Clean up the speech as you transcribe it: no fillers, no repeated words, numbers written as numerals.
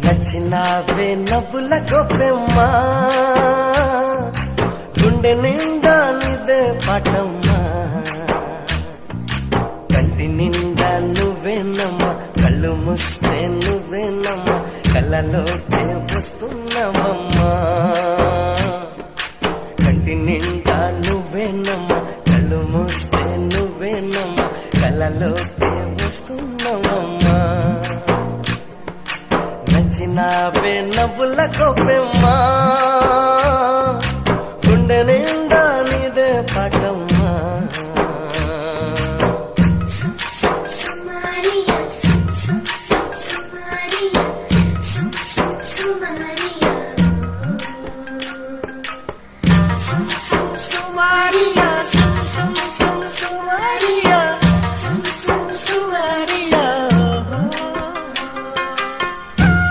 నచ్చినావే నవ్వుల గొప్పెమ్మా గుండె నిండా నీదే పాటమ్మా కంటి నిండా నువ్వేనమ్మా కళ్ళు మూస్తే నువ్వేనమ్మా కళ్ళలోకే వస్తున్నావమ్మా కంటి నిండా నువ్వేనమ్మా కళ్ళు మూస్తే నువ్వేనమ్మా కళ్ళలోకే వస్తున్నావమ్మా నచ్చినావే నవ్వుల గొప్పెమ్మా గుండె